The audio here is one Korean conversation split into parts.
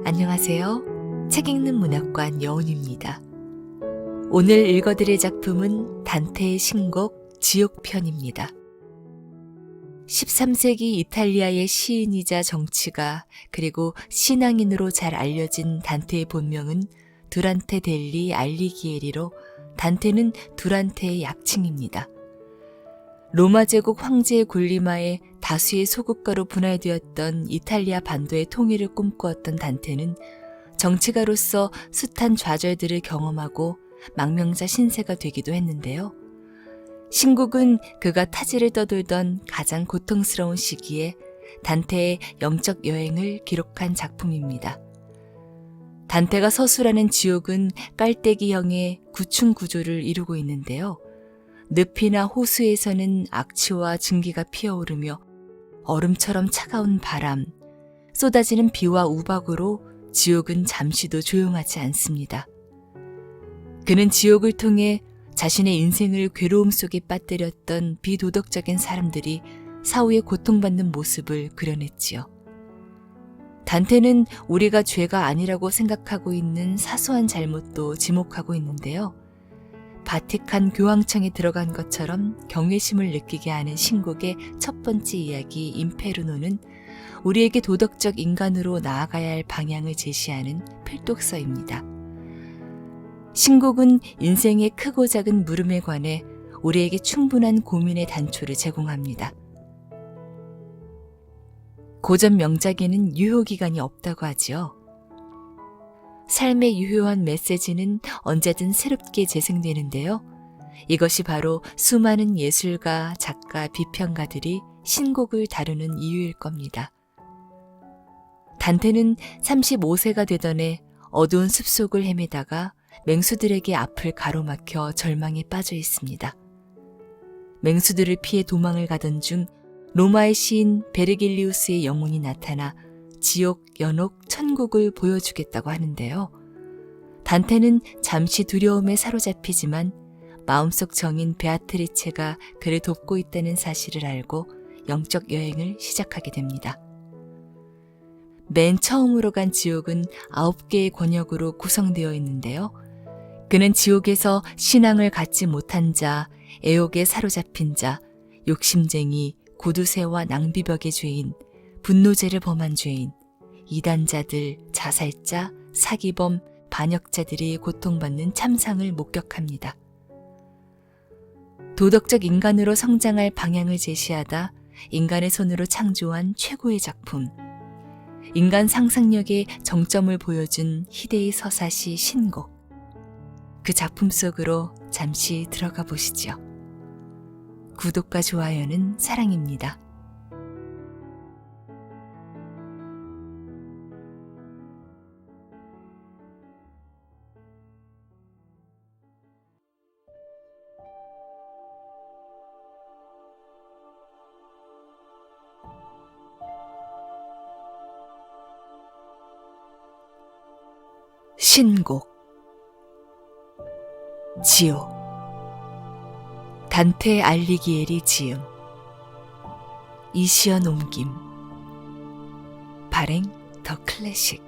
안녕하세요. 책 읽는 문학관 여운입니다. 오늘 읽어드릴 작품은 단테의 신곡 지옥편입니다. 13세기 이탈리아의 시인이자 정치가 그리고 신앙인으로 잘 알려진 단테의 본명은 두란테 델리 알리기에리로 단테는 두란테의 약칭입니다. 로마 제국 황제의 군림하에 다수의 소국가로 분할되었던 이탈리아 반도의 통일을 꿈꾸었던 단테는 정치가로서 숱한 좌절들을 경험하고 망명자 신세가 되기도 했는데요. 신곡은 그가 타지를 떠돌던 가장 고통스러운 시기에 단테의 영적 여행을 기록한 작품입니다. 단테가 서술하는 지옥은 깔때기형의 구층 구조를 이루고 있는데요. 늪이나 호수에서는 악취와 증기가 피어오르며 얼음처럼 차가운 바람, 쏟아지는 비와 우박으로 지옥은 잠시도 조용하지 않습니다. 그는 지옥을 통해 자신의 인생을 괴로움 속에 빠뜨렸던 비도덕적인 사람들이 사후에 고통받는 모습을 그려냈지요. 단테는 우리가 죄가 아니라고 생각하고 있는 사소한 잘못도 지목하고 있는데요. 바티칸 교황청에 들어간 것처럼 경외심을 느끼게 하는 신곡의 첫 번째 이야기 임페르노는 우리에게 도덕적 인간으로 나아가야 할 방향을 제시하는 필독서입니다. 신곡은 인생의 크고 작은 물음에 관해 우리에게 충분한 고민의 단초를 제공합니다. 고전 명작에는 유효기간이 없다고 하지요. 삶의 유효한 메시지는 언제든 새롭게 재생되는데요. 이것이 바로 수많은 예술가, 작가, 비평가들이 신곡을 다루는 이유일 겁니다. 단테는 35세가 되던 해 어두운 숲속을 헤매다가 맹수들에게 앞을 가로막혀 절망에 빠져 있습니다. 맹수들을 피해 도망을 가던 중 로마의 시인 베르길리우스의 영혼이 나타나 지옥, 연옥, 천국을 보여주겠다고 하는데요. 단테는 잠시 두려움에 사로잡히지만 마음속 정인 베아트리체가 그를 돕고 있다는 사실을 알고 영적 여행을 시작하게 됩니다. 맨 처음으로 간 지옥은 9개의 권역으로 구성되어 있는데요. 그는 지옥에서 신앙을 갖지 못한 자, 애욕에 사로잡힌 자, 욕심쟁이, 구두쇠와 낭비벽의 죄인, 분노죄를 범한 죄인, 이단자들, 자살자, 사기범, 반역자들이 고통받는 참상을 목격합니다. 도덕적 인간으로 성장할 방향을 제시하다 인간의 손으로 창조한 최고의 작품, 인간 상상력의 정점을 보여준 희대의 서사시 신곡. 그 작품 속으로 잠시 들어가 보시죠. 구독과 좋아요는 사랑입니다. 신곡 지옥 단테 알리기에리 지음 이시연 옮김 발행 더 클래식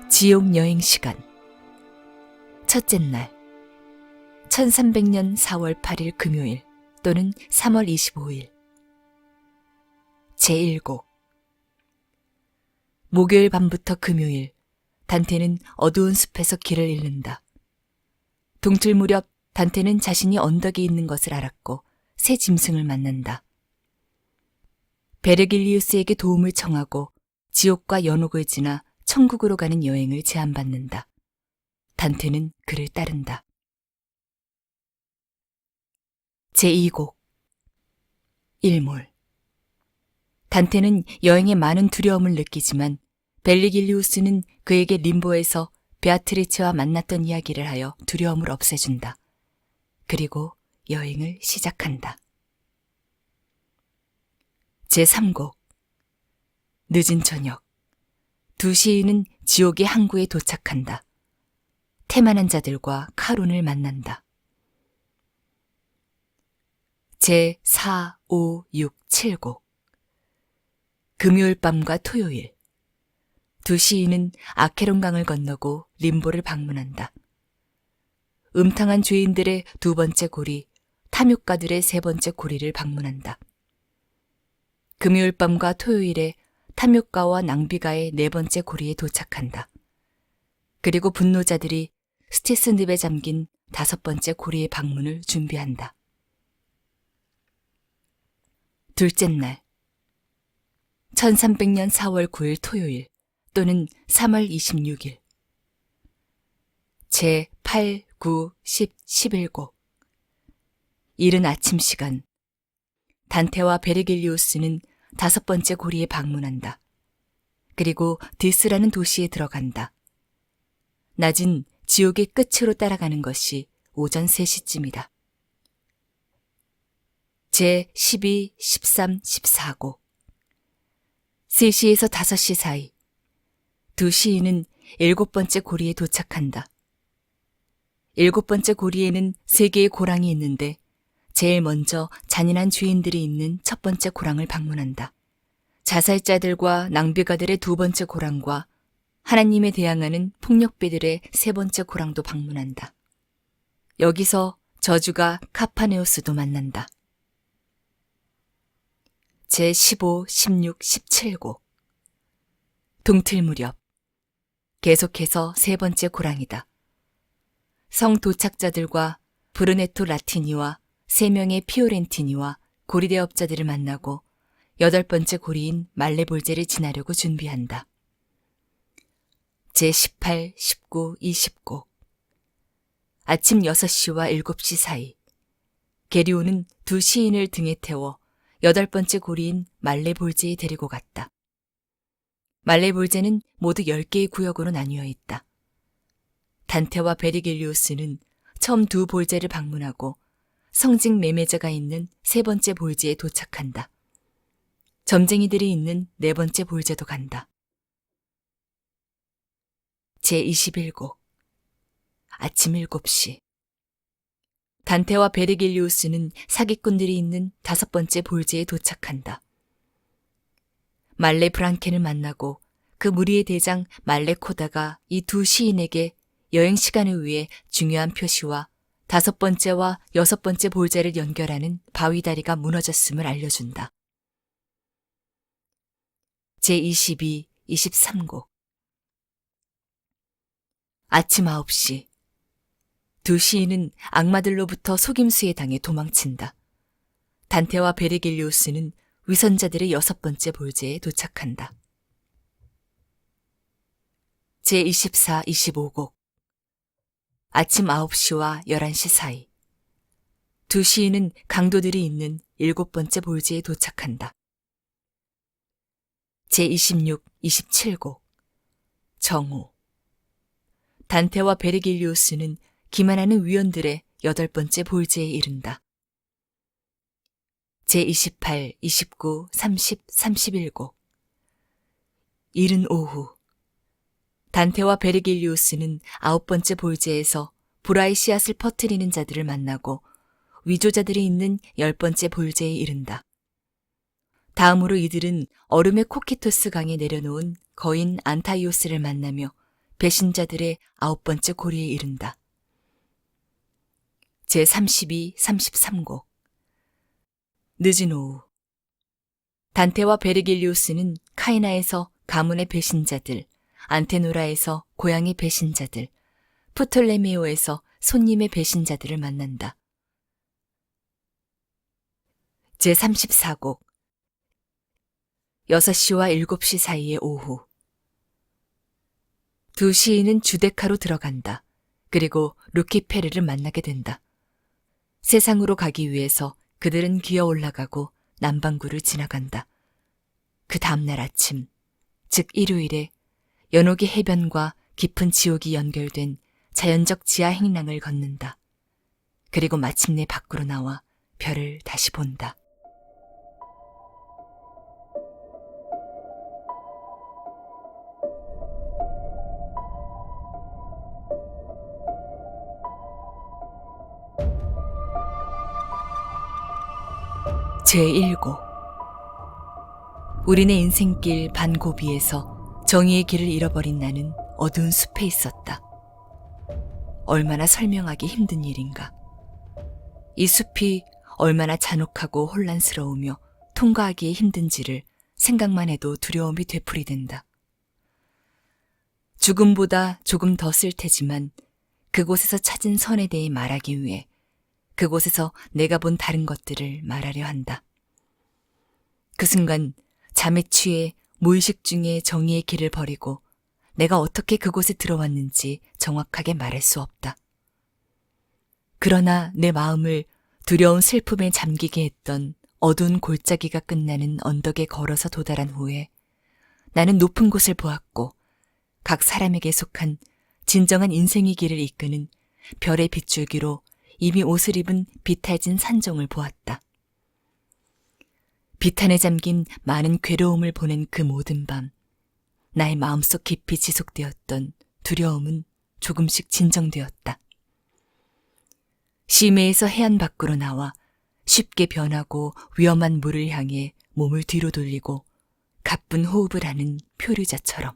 지옥 여행 시간 첫째 날 1300년 4월 8일 금요일 또는 3월 25일 제1곡 목요일 밤부터 금요일 단테는 어두운 숲에서 길을 잃는다. 동틀 무렵 단테는 자신이 언덕에 있는 것을 알았고 새 짐승을 만난다. 베르길리우스에게 도움을 청하고 지옥과 연옥을 지나 천국으로 가는 여행을 제안받는다. 단테는 그를 따른다. 제2곡 일몰 단테는 여행에 많은 두려움을 느끼지만 벨리길리우스는 그에게 림보에서 베아트리체와 만났던 이야기를 하여 두려움을 없애준다. 그리고 여행을 시작한다. 제3곡 늦은 저녁 두 시인은 지옥의 항구에 도착한다. 태만한 자들과 카론을 만난다. 제4, 5, 6, 7곡 금요일 밤과 토요일 두 시인은 아케론강을 건너고 림보를 방문한다. 음탕한 죄인들의 두 번째 고리, 탐욕가들의 세 번째 고리를 방문한다. 금요일 밤과 토요일에 탐욕가와 낭비가의 네 번째 고리에 도착한다. 그리고 분노자들이 스티스늪에 잠긴 다섯 번째 고리의 방문을 준비한다. 둘째 날 1300년 4월 9일 토요일 또는 3월 26일 제8, 9, 10, 11곡 이른 아침 시간 단테와 베르길리우스는 다섯 번째 고리에 방문한다. 그리고 디스라는 도시에 들어간다. 낮은 지옥의 끝으로 따라가는 것이 오전 3시쯤이다. 제12, 13, 14곡 3시에서 5시 사이 두 시인은 일곱 번째 고리에 도착한다. 일곱 번째 고리에는 세 개의 고랑이 있는데 제일 먼저 잔인한 죄인들이 있는 첫 번째 고랑을 방문한다. 자살자들과 낭비가들의 두 번째 고랑과 하나님에 대항하는 폭력배들의 세 번째 고랑도 방문한다. 여기서 저주가 카파네오스도 만난다. 제15, 16, 17곡 동틀 무렵 계속해서 세 번째 고랑이다. 성 도착자들과 브루네토 라티니와 세 명의 피오렌티니와 고리대업자들을 만나고 여덟 번째 고리인 말레볼제를 지나려고 준비한다. 제18, 19, 20곡 아침 6시와 7시 사이 게리오는 두 시인을 등에 태워 여덟 번째 고리인 말레볼제에 데리고 갔다. 말레볼제는 모두 10개의 구역으로 나뉘어 있다. 단테와 베르길리우스는 처음 두 볼제를 방문하고 성직 매매자가 있는 세 번째 볼제에 도착한다. 점쟁이들이 있는 네 번째 볼제도 간다. 제21곡 아침 7시 단테와 베르길리우스는 사기꾼들이 있는 다섯 번째 볼제에 도착한다. 말레 브랑켄을 만나고 그 무리의 대장 말레 코다가 이 두 시인에게 여행 시간을 위해 중요한 표시와 다섯 번째와 여섯 번째 볼제를 연결하는 바위다리가 무너졌음을 알려준다. 제22, 23곡 아침 9시 두 시인은 악마들로부터 속임수에 당해 도망친다. 단테와 베르길리우스는 위선자들의 여섯 번째 볼제에 도착한다. 제24, 25곡 아침 9시와 11시 사이 두 시인은 강도들이 있는 일곱 번째 볼제에 도착한다. 제26, 27곡 정오 단테와 베르길리우스는 기만하는 위원들의 여덟 번째 볼제에 이른다. 제28, 29, 30, 31곡 이른 오후 단테와 베르길리우스는 아홉 번째 볼제에서 보라의 씨앗을 퍼뜨리는 자들을 만나고 위조자들이 있는 열 번째 볼제에 이른다. 다음으로 이들은 얼음의 코키토스 강에 내려놓은 거인 안타이오스를 만나며 배신자들의 아홉 번째 고리에 이른다. 제32, 33곡 늦은 오후 단테와 베르길리우스는 카이나에서 가문의 배신자들, 안테노라에서 고향의 배신자들, 프톨레메오에서 손님의 배신자들을 만난다. 제34곡 6시와 7시 사이의 오후 두 시인은 주데카로 들어간다. 그리고 루키페르를 만나게 된다. 세상으로 가기 위해서 그들은 기어 올라가고 남반구를 지나간다. 그 다음날 아침, 즉 일요일에 연옥이 해변과 깊은 지옥이 연결된 자연적 지하 행랑을 걷는다. 그리고 마침내 밖으로 나와 별을 다시 본다. 제1고 우리네 인생길 반고비에서 정의의 길을 잃어버린 나는 어두운 숲에 있었다. 얼마나 설명하기 힘든 일인가. 이 숲이 얼마나 잔혹하고 혼란스러우며 통과하기에 힘든지를 생각만 해도 두려움이 되풀이된다. 죽음보다 조금 더 쓸 테지만 그곳에서 찾은 선에 대해 말하기 위해 그곳에서 내가 본 다른 것들을 말하려 한다. 그 순간 잠에 취해 무의식 중에 정의의 길을 버리고 내가 어떻게 그곳에 들어왔는지 정확하게 말할 수 없다. 그러나 내 마음을 두려운 슬픔에 잠기게 했던 어두운 골짜기가 끝나는 언덕에 걸어서 도달한 후에 나는 높은 곳을 보았고 각 사람에게 속한 진정한 인생의 길을 이끄는 별의 빗줄기로 이미 옷을 입은 비탈진 산정을 보았다. 비탄에 잠긴 많은 괴로움을 보낸 그 모든 밤, 나의 마음속 깊이 지속되었던 두려움은 조금씩 진정되었다. 심해에서 해안 밖으로 나와 쉽게 변하고 위험한 물을 향해 몸을 뒤로 돌리고 가쁜 호흡을 하는 표류자처럼.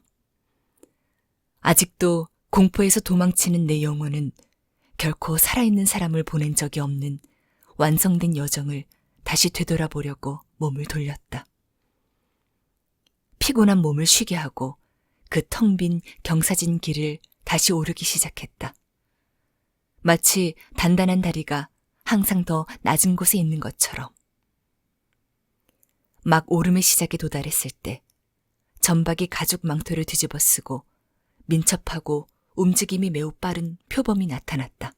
아직도 공포에서 도망치는 내 영혼은 결코 살아있는 사람을 보낸 적이 없는 완성된 여정을 다시 되돌아보려고 몸을 돌렸다. 피곤한 몸을 쉬게 하고 그 텅 빈 경사진 길을 다시 오르기 시작했다. 마치 단단한 다리가 항상 더 낮은 곳에 있는 것처럼. 막 오름의 시작에 도달했을 때 전박이 가죽 망토를 뒤집어 쓰고 민첩하고 움직임이 매우 빠른 표범이 나타났다.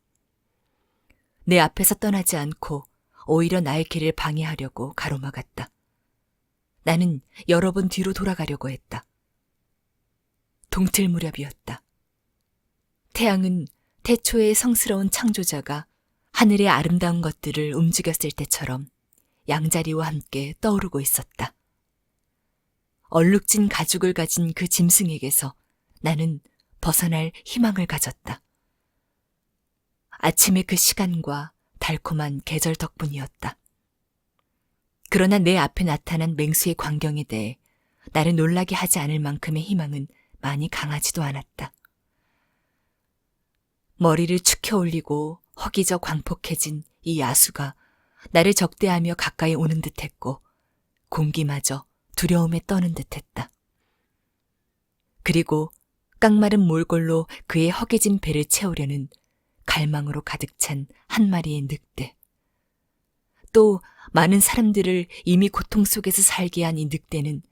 내 앞에서 떠나지 않고 오히려 나의 길을 방해하려고 가로막았다. 나는 여러 번 뒤로 돌아가려고 했다. 동틀 무렵이었다. 태양은 태초의 성스러운 창조자가 하늘의 아름다운 것들을 움직였을 때처럼 양자리와 함께 떠오르고 있었다. 얼룩진 가죽을 가진 그 짐승에게서 나는 벗어날 희망을 가졌다. 아침의 그 시간과 달콤한 계절 덕분이었다. 그러나 내 앞에 나타난 맹수의 광경에 대해 나를 놀라게 하지 않을 만큼의 희망은 많이 강하지도 않았다. 머리를 축혀 올리고 허기져 광폭해진 이 야수가 나를 적대하며 가까이 오는 듯했고 공기마저 두려움에 떠는 듯했다. 그리고 깡마른 몰골로 그의 허기진 배를 채우려는 갈망으로 가득 찬 한 마리의 늑대. 또 많은 사람들을 이미 고통 속에서 살게 한 이 늑대는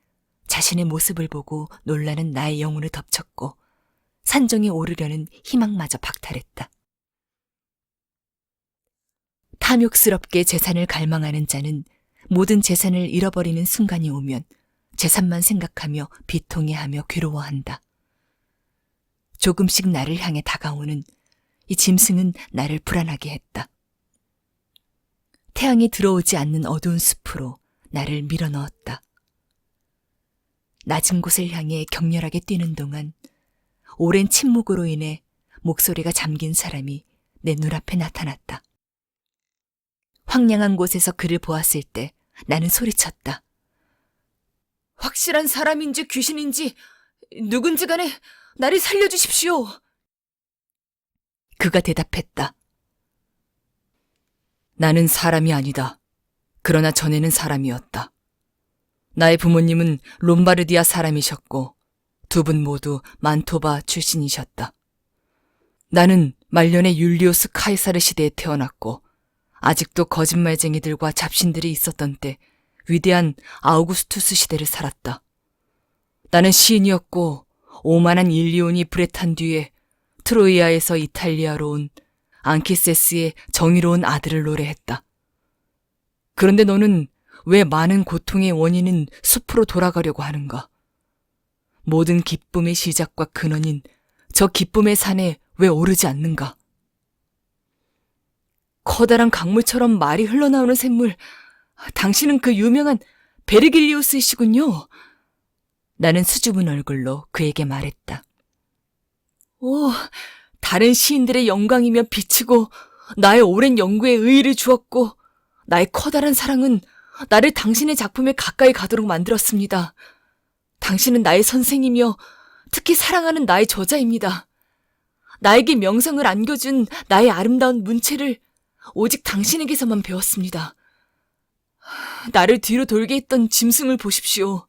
자신의 모습을 보고 놀라는 나의 영혼을 덮쳤고 산정에 오르려는 희망마저 박탈했다. 탐욕스럽게 재산을 갈망하는 자는 모든 재산을 잃어버리는 순간이 오면 재산만 생각하며 비통해하며 괴로워한다. 조금씩 나를 향해 다가오는 이 짐승은 나를 불안하게 했다. 태양이 들어오지 않는 어두운 숲으로 나를 밀어넣었다. 낮은 곳을 향해 격렬하게 뛰는 동안 오랜 침묵으로 인해 목소리가 잠긴 사람이 내 눈앞에 나타났다. 황량한 곳에서 그를 보았을 때 나는 소리쳤다. 확실한 사람인지 귀신인지 누군지 간에 나를 살려주십시오. 그가 대답했다. 나는 사람이 아니다. 그러나 전에는 사람이었다. 나의 부모님은 롬바르디아 사람이셨고 두 분 모두 만토바 출신이셨다. 나는 말년의 율리오스 카이사르 시대에 태어났고 아직도 거짓말쟁이들과 잡신들이 있었던 때 위대한 아우구스투스 시대를 살았다. 나는 시인이었고 오만한 일리온이 불에 탄 뒤에 트로이아에서 이탈리아로 온 앙키세스의 정의로운 아들을 노래했다. 그런데 너는 왜 많은 고통의 원인인 숲으로 돌아가려고 하는가? 모든 기쁨의 시작과 근원인 저 기쁨의 산에 왜 오르지 않는가? 커다란 강물처럼 말이 흘러나오는 샘물, 당신은 그 유명한 베르길리우스이시군요. 나는 수줍은 얼굴로 그에게 말했다. 오, 다른 시인들의 영광이며 비치고 나의 오랜 연구에 의의를 주었고 나의 커다란 사랑은 나를 당신의 작품에 가까이 가도록 만들었습니다. 당신은 나의 선생이며 특히 사랑하는 나의 저자입니다. 나에게 명성을 안겨준 나의 아름다운 문체를 오직 당신에게서만 배웠습니다. 나를 뒤로 돌게 했던 짐승을 보십시오.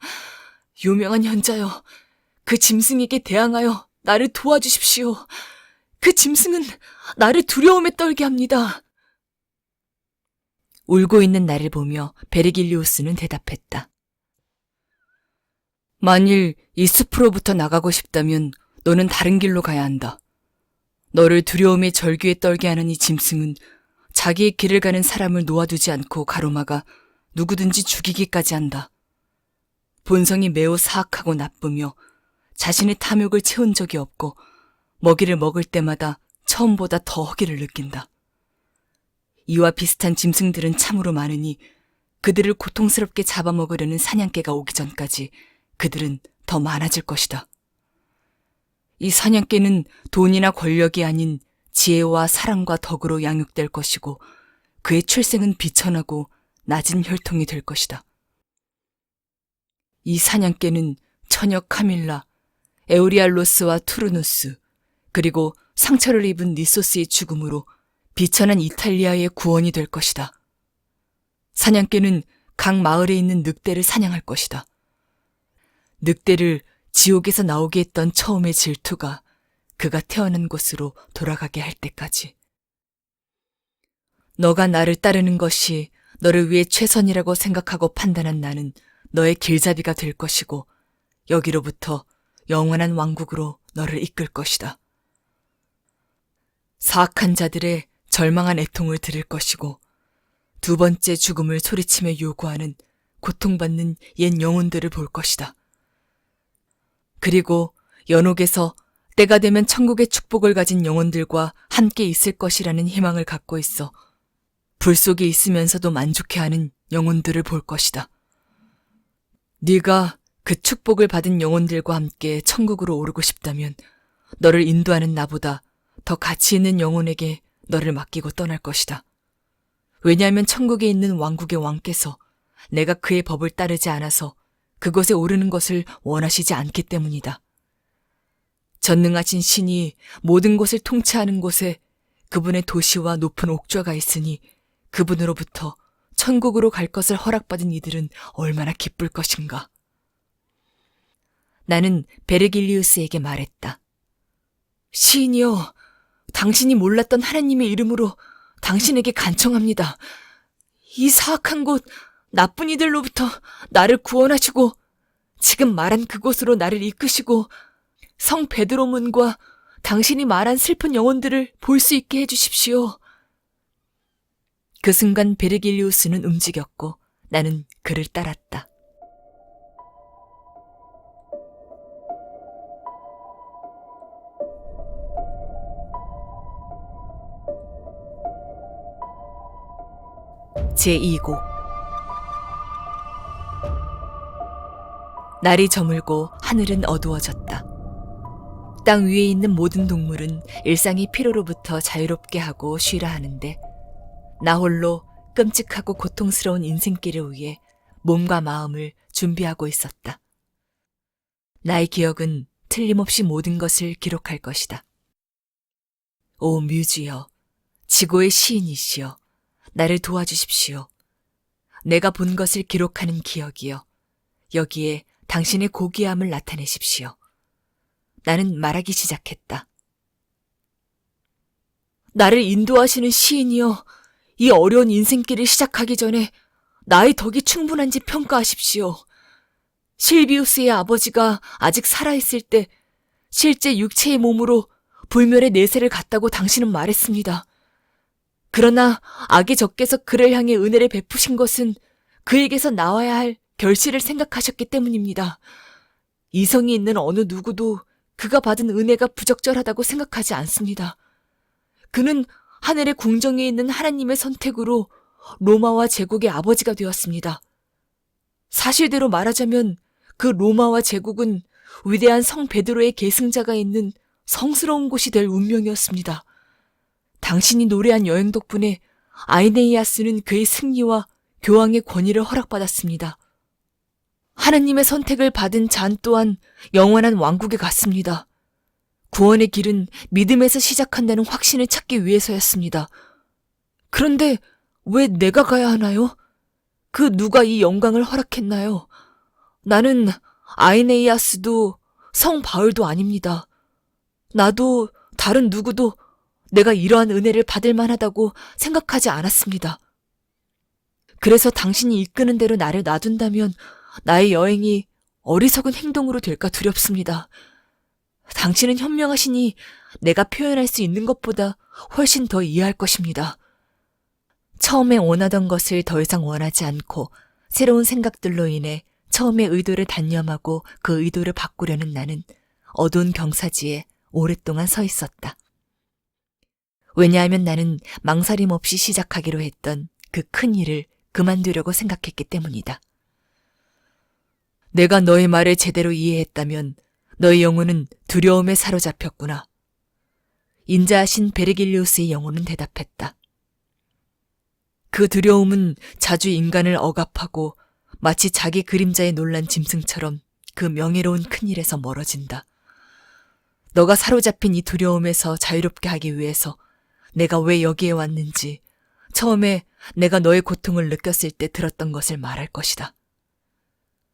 유명한 현자여, 그 짐승에게 대항하여 나를 도와주십시오. 그 짐승은 나를 두려움에 떨게 합니다. 울고 있는 나를 보며 베르길리우스는 대답했다. 만일 이 숲으로부터 나가고 싶다면 너는 다른 길로 가야 한다. 너를 두려움의 절규에 떨게 하는 이 짐승은 자기의 길을 가는 사람을 놓아두지 않고 가로막아 누구든지 죽이기까지 한다. 본성이 매우 사악하고 나쁘며 자신의 탐욕을 채운 적이 없고 먹이를 먹을 때마다 처음보다 더 허기를 느낀다. 이와 비슷한 짐승들은 참으로 많으니 그들을 고통스럽게 잡아먹으려는 사냥개가 오기 전까지 그들은 더 많아질 것이다. 이 사냥개는 돈이나 권력이 아닌 지혜와 사랑과 덕으로 양육될 것이고 그의 출생은 비천하고 낮은 혈통이 될 것이다. 이 사냥개는 처녀 카밀라, 에우리알로스와 투르누스, 그리고 상처를 입은 니소스의 죽음으로 비천한 이탈리아의 구원이 될 것이다. 사냥개는 각 마을에 있는 늑대를 사냥할 것이다. 늑대를 지옥에서 나오게 했던 처음의 질투가 그가 태어난 곳으로 돌아가게 할 때까지. 너가 나를 따르는 것이 너를 위해 최선이라고 생각하고 판단한 나는 너의 길잡이가 될 것이고 여기로부터 영원한 왕국으로 너를 이끌 것이다. 사악한 자들의 절망한 애통을 들을 것이고 두 번째 죽음을 소리치며 요구하는 고통받는 옛 영혼들을 볼 것이다. 그리고 연옥에서 때가 되면 천국의 축복을 가진 영혼들과 함께 있을 것이라는 희망을 갖고 있어 불 속에 있으면서도 만족해하는 영혼들을 볼 것이다. 네가 그 축복을 받은 영혼들과 함께 천국으로 오르고 싶다면 너를 인도하는 나보다 더 가치 있는 영혼에게 너를 맡기고 떠날 것이다. 왜냐하면 천국에 있는 왕국의 왕께서 내가 그의 법을 따르지 않아서 그곳에 오르는 것을 원하시지 않기 때문이다. 전능하신 신이 모든 곳을 통치하는 곳에 그분의 도시와 높은 옥좌가 있으니 그분으로부터 천국으로 갈 것을 허락받은 이들은 얼마나 기쁠 것인가. 나는 베르길리우스에게 말했다. 시인이여, 당신이 몰랐던 하나님의 이름으로 당신에게 간청합니다. 이 사악한 곳, 나쁜 이들로부터 나를 구원하시고 지금 말한 그곳으로 나를 이끄시고 성 베드로 문과 당신이 말한 슬픈 영혼들을 볼 수 있게 해주십시오. 그 순간 베르길리우스는 움직였고 나는 그를 따랐다. 제2곡. 날이 저물고 하늘은 어두워졌다. 땅 위에 있는 모든 동물은 일상의 피로로부터 자유롭게 하고 쉬라 하는데 나 홀로 끔찍하고 고통스러운 인생길을 위해 몸과 마음을 준비하고 있었다. 나의 기억은 틀림없이 모든 것을 기록할 것이다. 오 뮤즈여, 지고의 시인이시여, 나를 도와주십시오. 내가 본 것을 기록하는 기억이여, 여기에 당신의 고귀함을 나타내십시오. 나는 말하기 시작했다. 나를 인도하시는 시인이여, 이 어려운 인생길을 시작하기 전에 나의 덕이 충분한지 평가하십시오. 실비우스의 아버지가 아직 살아있을 때 실제 육체의 몸으로 불멸의 내세를 갔다고 당신은 말했습니다. 그러나 악의 적께서 그를 향해 은혜를 베푸신 것은 그에게서 나와야 할 결실을 생각하셨기 때문입니다. 이성이 있는 어느 누구도 그가 받은 은혜가 부적절하다고 생각하지 않습니다. 그는 하늘의 궁정에 있는 하나님의 선택으로 로마와 제국의 아버지가 되었습니다. 사실대로 말하자면 그 로마와 제국은 위대한 성 베드로의 계승자가 있는 성스러운 곳이 될 운명이었습니다. 당신이 노래한 여행 덕분에 아이네이아스는 그의 승리와 교황의 권위를 허락받았습니다. 하나님의 선택을 받은 잔 또한 영원한 왕국에 갔습니다. 구원의 길은 믿음에서 시작한다는 확신을 찾기 위해서였습니다. 그런데 왜 내가 가야 하나요? 그 누가 이 영광을 허락했나요? 나는 아이네이아스도 성 바울도 아닙니다. 나도 다른 누구도 내가 이러한 은혜를 받을 만하다고 생각하지 않았습니다. 그래서 당신이 이끄는 대로 나를 놔둔다면 나의 여행이 어리석은 행동으로 될까 두렵습니다. 당신은 현명하시니 내가 표현할 수 있는 것보다 훨씬 더 이해할 것입니다. 처음에 원하던 것을 더 이상 원하지 않고 새로운 생각들로 인해 처음의 의도를 단념하고 그 의도를 바꾸려는 나는 어두운 경사지에 오랫동안 서 있었다. 왜냐하면 나는 망설임 없이 시작하기로 했던 그 큰 일을 그만두려고 생각했기 때문이다. 내가 너의 말을 제대로 이해했다면 너의 영혼은 두려움에 사로잡혔구나. 인자하신 베르길리우스의 영혼은 대답했다. 그 두려움은 자주 인간을 억압하고 마치 자기 그림자에 놀란 짐승처럼 그 명예로운 큰일에서 멀어진다. 너가 사로잡힌 이 두려움에서 자유롭게 하기 위해서 내가 왜 여기에 왔는지 처음에 내가 너의 고통을 느꼈을 때 들었던 것을 말할 것이다.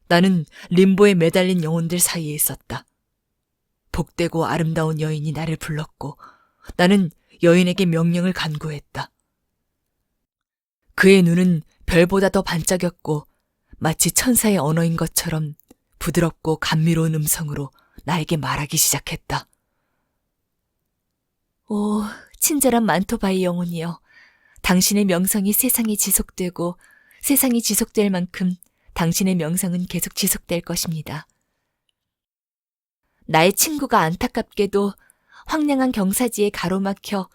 나는 림보에 매달린 영혼들 사이에 있었다. 복되고 아름다운 여인이 나를 불렀고 나는 여인에게 명령을 간구했다. 그의 눈은 별보다 더 반짝였고 마치 천사의 언어인 것처럼 부드럽고 감미로운 음성으로 나에게 말하기 시작했다. 오, 친절한 만토바의 영혼이여. 당신의 명성이 세상에 지속되고 세상이 지속될 만큼 당신의 명성은 계속 지속될 것입니다. 나의 친구가 안타깝게도 황량한 경사지에 가로막혀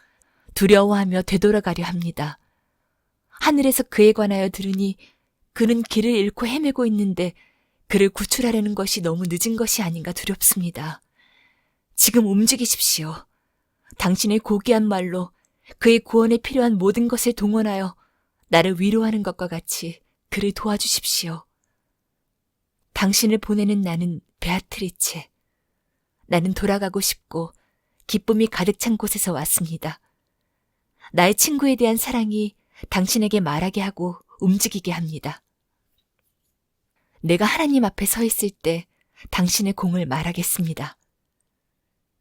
두려워하며 되돌아가려 합니다. 하늘에서 그에 관하여 들으니 그는 길을 잃고 헤매고 있는데 그를 구출하려는 것이 너무 늦은 것이 아닌가 두렵습니다. 지금 움직이십시오. 당신의 고귀한 말로 그의 구원에 필요한 모든 것을 동원하여 나를 위로하는 것과 같이 그를 도와주십시오. 당신을 보내는 나는 베아트리체. 나는 돌아가고 싶고 기쁨이 가득 찬 곳에서 왔습니다. 나의 친구에 대한 사랑이 당신에게 말하게 하고 움직이게 합니다. 내가 하나님 앞에 서 있을 때 당신의 공을 말하겠습니다.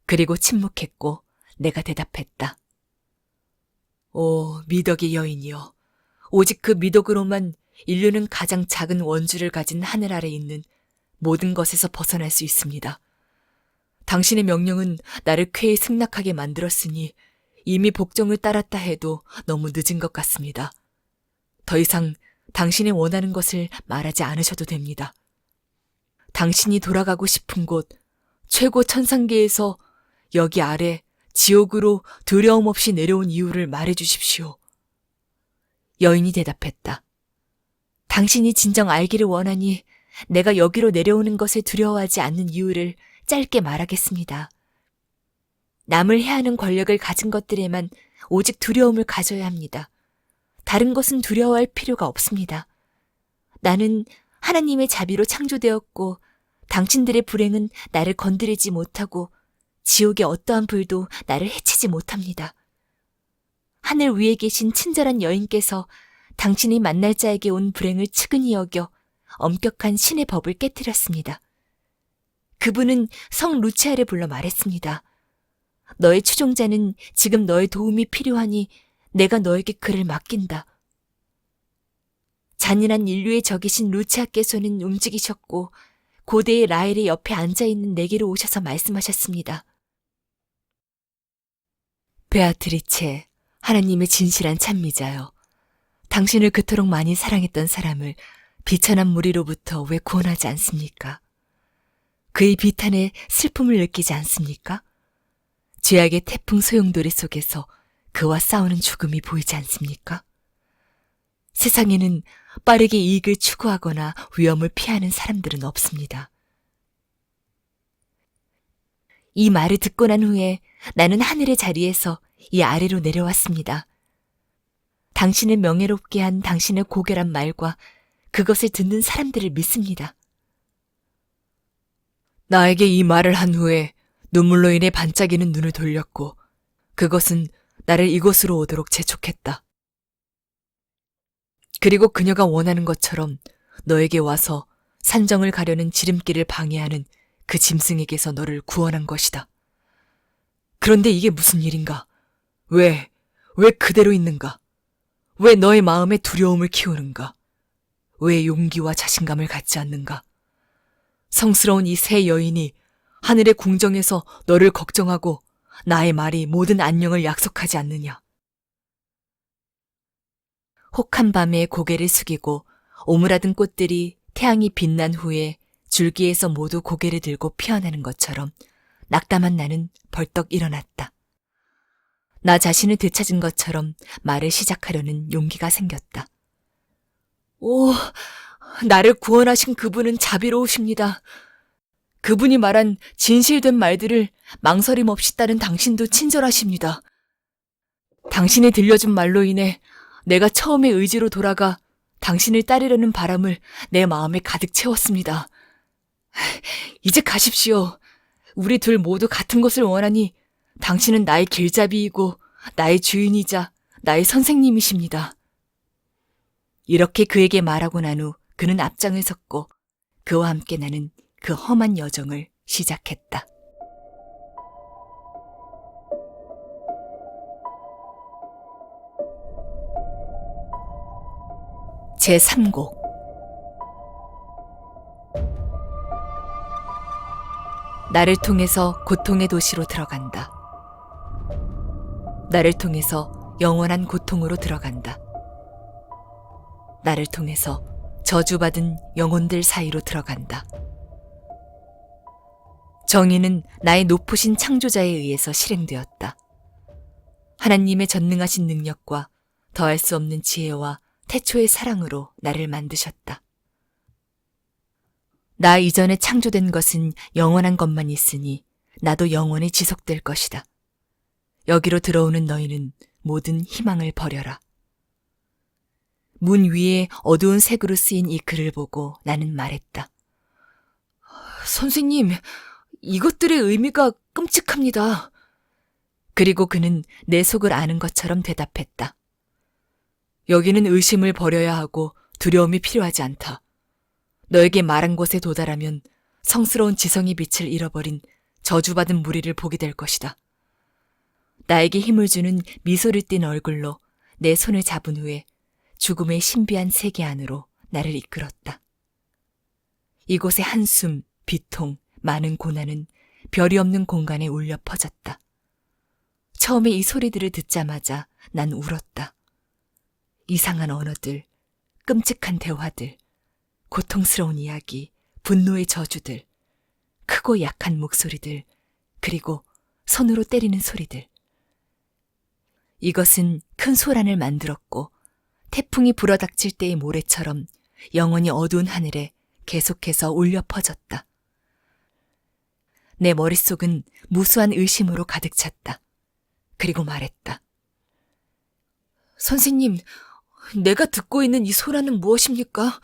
그리고 침묵했고 내가 대답했다. 오, 미덕의 여인이여. 오직 그 미덕으로만 인류는 가장 작은 원주를 가진 하늘 아래 있는 모든 것에서 벗어날 수 있습니다. 당신의 명령은 나를 쾌히 승낙하게 만들었으니 이미 복종을 따랐다 해도 너무 늦은 것 같습니다. 더 이상 당신이 원하는 것을 말하지 않으셔도 됩니다. 당신이 돌아가고 싶은 곳, 최고 천상계에서 여기 아래 지옥으로 두려움 없이 내려온 이유를 말해 주십시오. 여인이 대답했다. 당신이 진정 알기를 원하니 내가 여기로 내려오는 것을 두려워하지 않는 이유를 짧게 말하겠습니다. 남을 해하는 권력을 가진 것들에만 오직 두려움을 가져야 합니다. 다른 것은 두려워할 필요가 없습니다. 나는 하나님의 자비로 창조되었고 당신들의 불행은 나를 건드리지 못하고 지옥의 어떠한 불도 나를 해치지 못합니다. 하늘 위에 계신 친절한 여인께서 당신이 만날 자에게 온 불행을 측은히 여겨 엄격한 신의 법을 깨뜨렸습니다. 그분은 성 루치아를 불러 말했습니다. 너의 추종자는 지금 너의 도움이 필요하니 내가 너에게 그를 맡긴다. 잔인한 인류의 적이신 루치아께서는 움직이셨고 고대의 라헬의 옆에 앉아있는 내게로 오셔서 말씀하셨습니다. 베아트리체, 하나님의 진실한 찬미자여. 당신을 그토록 많이 사랑했던 사람을 비천한 무리로부터 왜 구원하지 않습니까? 그의 비탄에 슬픔을 느끼지 않습니까? 죄악의 태풍 소용돌이 속에서 그와 싸우는 죽음이 보이지 않습니까? 세상에는 빠르게 이익을 추구하거나 위험을 피하는 사람들은 없습니다. 이 말을 듣고 난 후에 나는 하늘의 자리에서 이 아래로 내려왔습니다. 당신을 명예롭게 한 당신의 고결한 말과 그것을 듣는 사람들을 믿습니다. 나에게 이 말을 한 후에 눈물로 인해 반짝이는 눈을 돌렸고 그것은 나를 이곳으로 오도록 재촉했다. 그리고 그녀가 원하는 것처럼 너에게 와서 산정을 가려는 지름길을 방해하는 그 짐승에게서 너를 구원한 것이다. 그런데 이게 무슨 일인가? 왜 그대로 있는가? 왜 너의 마음에 두려움을 키우는가? 왜 용기와 자신감을 갖지 않는가? 성스러운 이 세 여인이 하늘의 궁정에서 너를 걱정하고 나의 말이 모든 안녕을 약속하지 않느냐? 혹한 밤에 고개를 숙이고 오므라든 꽃들이 태양이 빛난 후에 줄기에서 모두 고개를 들고 피어나는 것처럼 낙담한 나는 벌떡 일어났다. 나 자신을 되찾은 것처럼 말을 시작하려는 용기가 생겼다. 오, 나를 구원하신 그분은 자비로우십니다. 그분이 말한 진실된 말들을 망설임 없이 따른 당신도 친절하십니다. 당신이 들려준 말로 인해 내가 처음의 의지로 돌아가 당신을 따르려는 바람을 내 마음에 가득 채웠습니다. 이제 가십시오. 우리 둘 모두 같은 것을 원하니 당신은 나의 길잡이이고 나의 주인이자 나의 선생님이십니다. 이렇게 그에게 말하고 난 후 그는 앞장을 섰고 그와 함께 나는 그 험한 여정을 시작했다. 제3곡 나를 통해서 고통의 도시로 들어간다. 나를 통해서 영원한 고통으로 들어간다. 나를 통해서 저주받은 영혼들 사이로 들어간다. 정의는 나의 높으신 창조자에 의해서 실행되었다. 하나님의 전능하신 능력과 더할 수 없는 지혜와 태초의 사랑으로 나를 만드셨다. 나 이전에 창조된 것은 영원한 것만 있으니 나도 영원히 지속될 것이다. 여기로 들어오는 너희는 모든 희망을 버려라. 문 위에 어두운 색으로 쓰인 이 글을 보고 나는 말했다. 선생님, 이것들의 의미가 끔찍합니다. 그리고 그는 내 속을 아는 것처럼 대답했다. 여기는 의심을 버려야 하고 두려움이 필요하지 않다. 너에게 말한 곳에 도달하면 성스러운 지성의 빛을 잃어버린 저주받은 무리를 보게 될 것이다. 나에게 힘을 주는 미소를 띤 얼굴로 내 손을 잡은 후에 죽음의 신비한 세계 안으로 나를 이끌었다. 이곳의 한숨, 비통, 많은 고난은 별이 없는 공간에 울려 퍼졌다. 처음에 이 소리들을 듣자마자 난 울었다. 이상한 언어들, 끔찍한 대화들, 고통스러운 이야기, 분노의 저주들, 크고 약한 목소리들, 그리고 손으로 때리는 소리들. 이것은 큰 소란을 만들었고 태풍이 불어닥칠 때의 모래처럼 영원히 어두운 하늘에 계속해서 울려 퍼졌다. 내 머릿속은 무수한 의심으로 가득 찼다. 그리고 말했다. 선생님, 내가 듣고 있는 이 소란은 무엇입니까?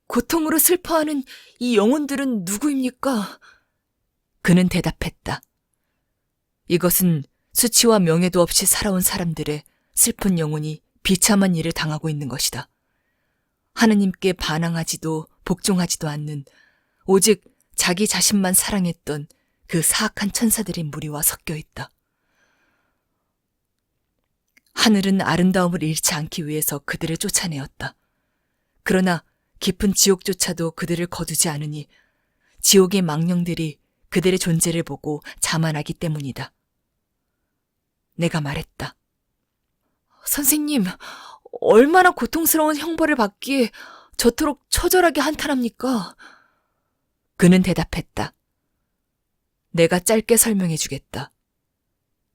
고통으로 슬퍼하는 이 영혼들은 누구입니까? 그는 대답했다. 이것은 수치와 명예도 없이 살아온 사람들의 슬픈 영혼이 비참한 일을 당하고 있는 것이다. 하느님께 반항하지도 복종하지도 않는 오직 자기 자신만 사랑했던 그 사악한 천사들의 무리와 섞여 있다. 하늘은 아름다움을 잃지 않기 위해서 그들을 쫓아내었다. 그러나 깊은 지옥조차도 그들을 거두지 않으니 지옥의 망령들이 그들의 존재를 보고 자만하기 때문이다. 내가 말했다. 선생님, 얼마나 고통스러운 형벌을 받기에 저토록 처절하게 한탄합니까? 그는 대답했다. 내가 짧게 설명해 주겠다.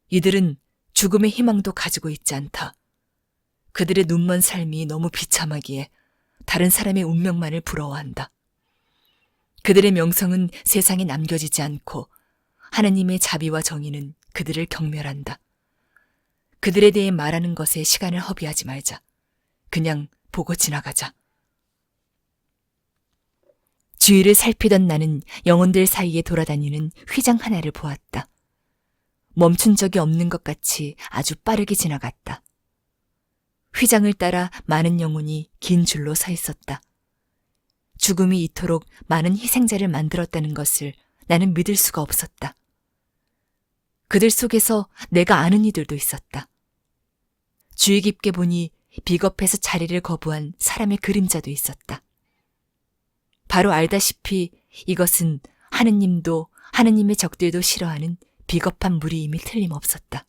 이들은 죽음의 희망도 가지고 있지 않다. 그들의 눈먼 삶이 너무 비참하기에 다른 사람의 운명만을 부러워한다. 그들의 명성은 세상에 남겨지지 않고 하나님의 자비와 정의는 그들을 경멸한다. 그들에 대해 말하는 것에 시간을 허비하지 말자. 그냥 보고 지나가자. 주위를 살피던 나는 영혼들 사이에 돌아다니는 휘장 하나를 보았다. 멈춘 적이 없는 것 같이 아주 빠르게 지나갔다. 휘장을 따라 많은 영혼이 긴 줄로 서 있었다. 죽음이 이토록 많은 희생자를 만들었다는 것을 나는 믿을 수가 없었다. 그들 속에서 내가 아는 이들도 있었다. 주의 깊게 보니 비겁해서 자리를 거부한 사람의 그림자도 있었다. 바로 알다시피 이것은 하느님도 하느님의 적들도 싫어하는 비겁한 무리임이 틀림없었다.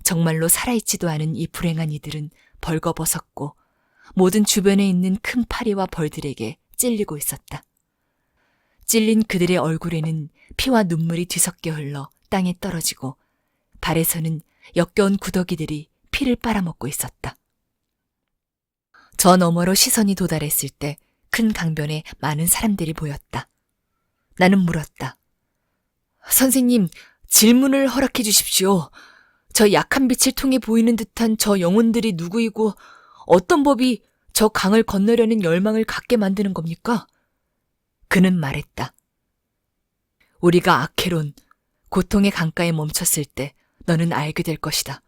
정말로 살아있지도 않은 이 불행한 이들은 벌거벗었고 모든 주변에 있는 큰 파리와 벌들에게 찔리고 있었다. 찔린 그들의 얼굴에는 피와 눈물이 뒤섞여 흘러 땅에 떨어지고 발에서는 역겨운 구더기들이 피를 빨아먹고 있었다. 저 너머로 시선이 도달했을 때 큰 강변에 많은 사람들이 보였다. 나는 물었다. 선생님, 질문을 허락해 주십시오. 저 약한 빛을 통해 보이는 듯한 저 영혼들이 누구이고 어떤 법이 저 강을 건너려는 열망을 갖게 만드는 겁니까? 그는 말했다. 우리가 아케론, 고통의 강가에 멈췄을 때 너는 알게 될 것이다.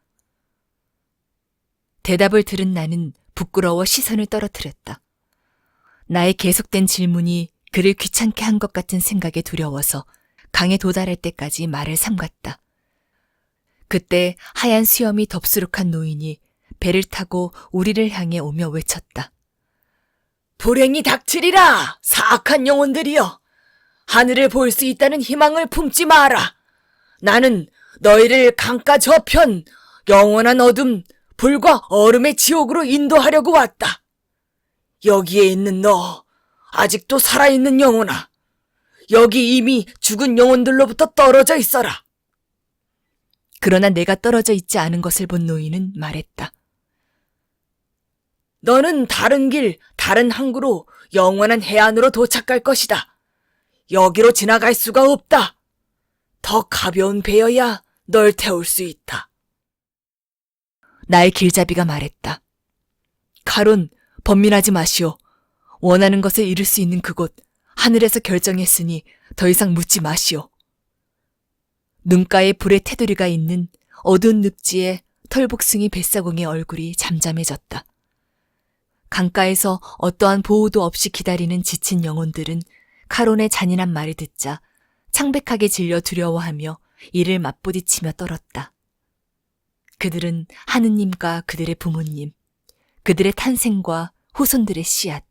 대답을 들은 나는 부끄러워 시선을 떨어뜨렸다. 나의 계속된 질문이 그를 귀찮게 한 것 같은 생각에 두려워서 강에 도달할 때까지 말을 삼갔다. 그때 하얀 수염이 덥수룩한 노인이 배를 타고 우리를 향해 오며 외쳤다. 불행이 닥치리라, 사악한 영혼들이여. 하늘을 볼 수 있다는 희망을 품지 마라. 나는 너희를 강가 저편 영원한 어둠, 불과 얼음의 지옥으로 인도하려고 왔다. 여기에 있는 너, 아직도 살아있는 영혼아. 여기 이미 죽은 영혼들로부터 떨어져 있어라. 그러나 내가 떨어져 있지 않은 것을 본 노인은 말했다. 너는 다른 길, 다른 항구로 영원한 해안으로 도착할 것이다. 여기로 지나갈 수가 없다. 더 가벼운 배여야 널 태울 수 있다. 나의 길잡이가 말했다. 카론, 번민하지 마시오. 원하는 것을 이룰 수 있는 그곳, 하늘에서 결정했으니 더 이상 묻지 마시오. 눈가에 불의 테두리가 있는 어두운 늪지에 털복숭이 뱃사공의 얼굴이 잠잠해졌다. 강가에서 어떠한 보호도 없이 기다리는 지친 영혼들은 카론의 잔인한 말을 듣자 창백하게 질려 두려워하며 이를 맞부딪히며 떨었다. 그들은 하느님과 그들의 부모님, 그들의 탄생과 후손들의 씨앗,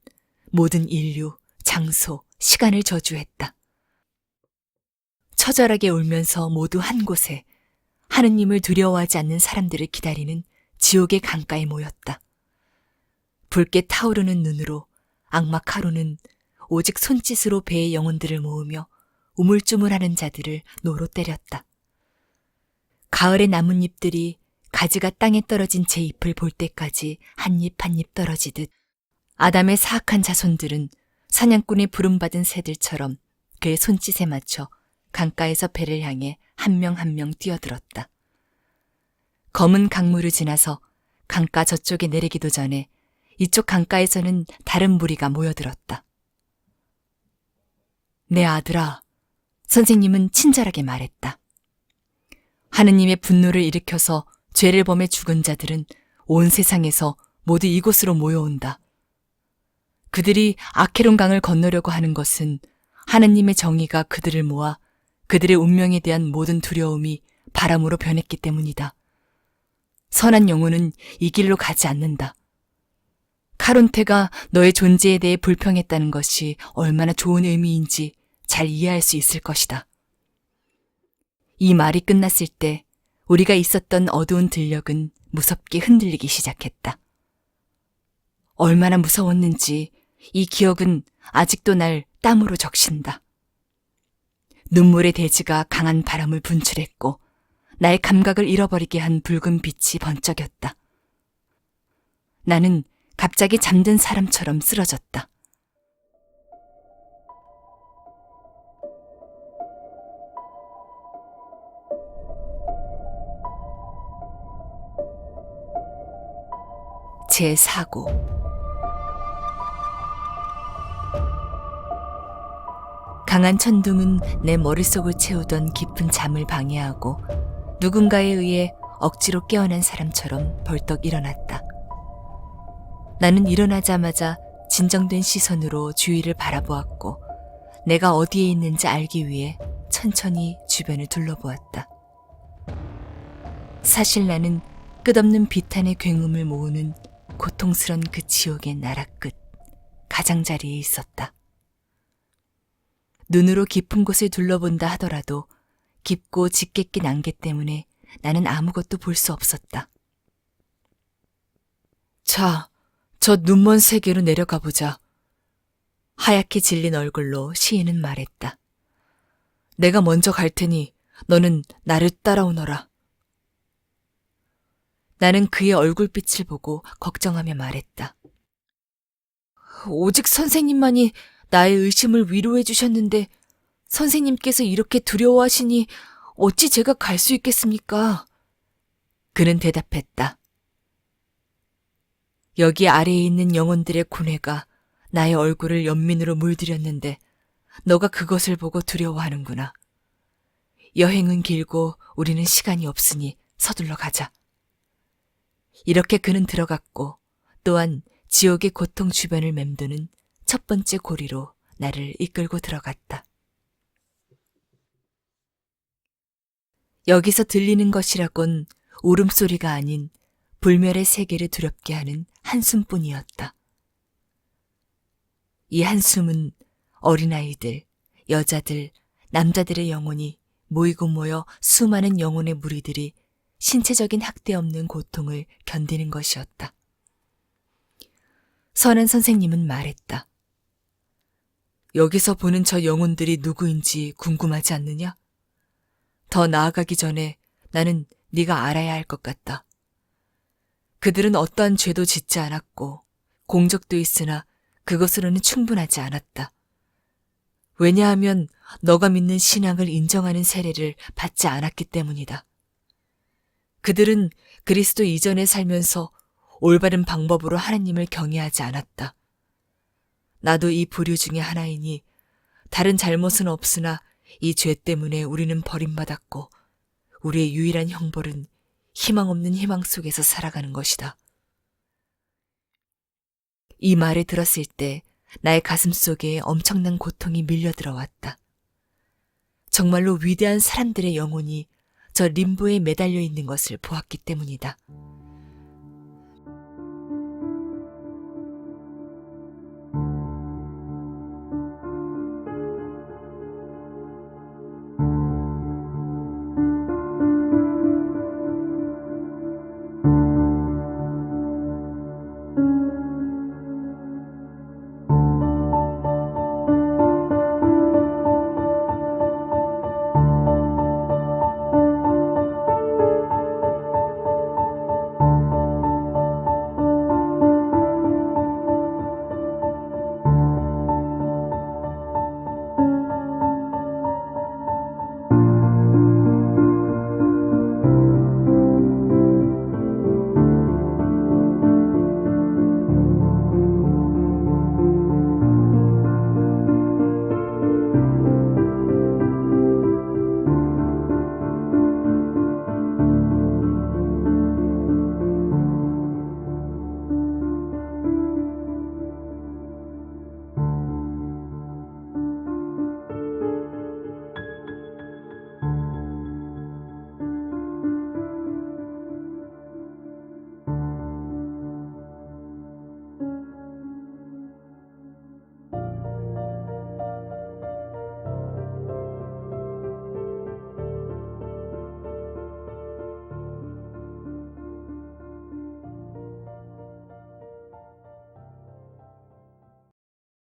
모든 인류, 장소, 시간을 저주했다. 처절하게 울면서 모두 한 곳에 하느님을 두려워하지 않는 사람들을 기다리는 지옥의 강가에 모였다. 붉게 타오르는 눈으로 악마 카론은 오직 손짓으로 배의 영혼들을 모으며 우물쭈물하는 자들을 노로 때렸다. 가을의 나뭇잎들이 가지가 땅에 떨어진 제 잎을 볼 때까지 한 잎 한 잎 떨어지듯 아담의 사악한 자손들은 사냥꾼의 부름받은 새들처럼 그의 손짓에 맞춰 강가에서 배를 향해 한 명 한 명 뛰어들었다. 검은 강물을 지나서 강가 저쪽에 내리기도 전에 이쪽 강가에서는 다른 무리가 모여들었다. 내 아들아, 선생님은 친절하게 말했다. 하느님의 분노를 일으켜서 죄를 범해 죽은 자들은 온 세상에서 모두 이곳으로 모여온다. 그들이 아케론 강을 건너려고 하는 것은 하느님의 정의가 그들을 모아 그들의 운명에 대한 모든 두려움이 바람으로 변했기 때문이다. 선한 영혼은 이 길로 가지 않는다. 카론테가 너의 존재에 대해 불평했다는 것이 얼마나 좋은 의미인지 잘 이해할 수 있을 것이다. 이 말이 끝났을 때 우리가 있었던 어두운 들녘은 무섭게 흔들리기 시작했다. 얼마나 무서웠는지 이 기억은 아직도 날 땀으로 적신다. 눈물의 대지가 강한 바람을 분출했고 나의 감각을 잃어버리게 한 붉은 빛이 번쩍였다. 나는 갑자기 잠든 사람처럼 쓰러졌다. 제4고 강한 천둥은 내 머릿속을 채우던 깊은 잠을 방해하고 누군가에 의해 억지로 깨어난 사람처럼 벌떡 일어났다. 나는 일어나자마자 진정된 시선으로 주위를 바라보았고 내가 어디에 있는지 알기 위해 천천히 주변을 둘러보았다. 사실 나는 끝없는 비탄의 굉음을 모으는 고통스런 그 지옥의 나라 끝 가장자리에 있었다. 눈으로 깊은 곳을 둘러본다 하더라도 깊고 짙게 낀 안개 때문에 나는 아무것도 볼 수 없었다. 자, 저 눈먼 세계로 내려가 보자. 하얗게 질린 얼굴로 시인은 말했다. 내가 먼저 갈 테니 너는 나를 따라오너라. 나는 그의 얼굴빛을 보고 걱정하며 말했다. 오직 선생님만이 나의 의심을 위로해 주셨는데 선생님께서 이렇게 두려워하시니 어찌 제가 갈 수 있겠습니까? 그는 대답했다. 여기 아래에 있는 영혼들의 고뇌가 나의 얼굴을 연민으로 물들였는데 너가 그것을 보고 두려워하는구나. 여행은 길고 우리는 시간이 없으니 서둘러 가자. 이렇게 그는 들어갔고 또한 지옥의 고통 주변을 맴도는 첫 번째 고리로 나를 이끌고 들어갔다. 여기서 들리는 것이라곤 울음소리가 아닌 불멸의 세계를 두렵게 하는 한숨뿐이었다. 이 한숨은 어린아이들, 여자들, 남자들의 영혼이 모이고 모여 수많은 영혼의 무리들이 신체적인 학대 없는 고통을 견디는 것이었다. 선한 선생님은 말했다. 여기서 보는 저 영혼들이 누구인지 궁금하지 않느냐? 더 나아가기 전에 나는 네가 알아야 할 것 같다. 그들은 어떠한 죄도 짓지 않았고 공적도 있으나 그것으로는 충분하지 않았다. 왜냐하면 너가 믿는 신앙을 인정하는 세례를 받지 않았기 때문이다. 그들은 그리스도 이전에 살면서 올바른 방법으로 하나님을 경외하지 않았다. 나도 이 부류 중에 하나이니 다른 잘못은 없으나 이 죄 때문에 우리는 버림받았고 우리의 유일한 형벌은 희망 없는 희망 속에서 살아가는 것이다. 이 말을 들었을 때 나의 가슴 속에 엄청난 고통이 밀려 들어왔다. 정말로 위대한 사람들의 영혼이 저 림보에 매달려 있는 것을 보았기 때문이다.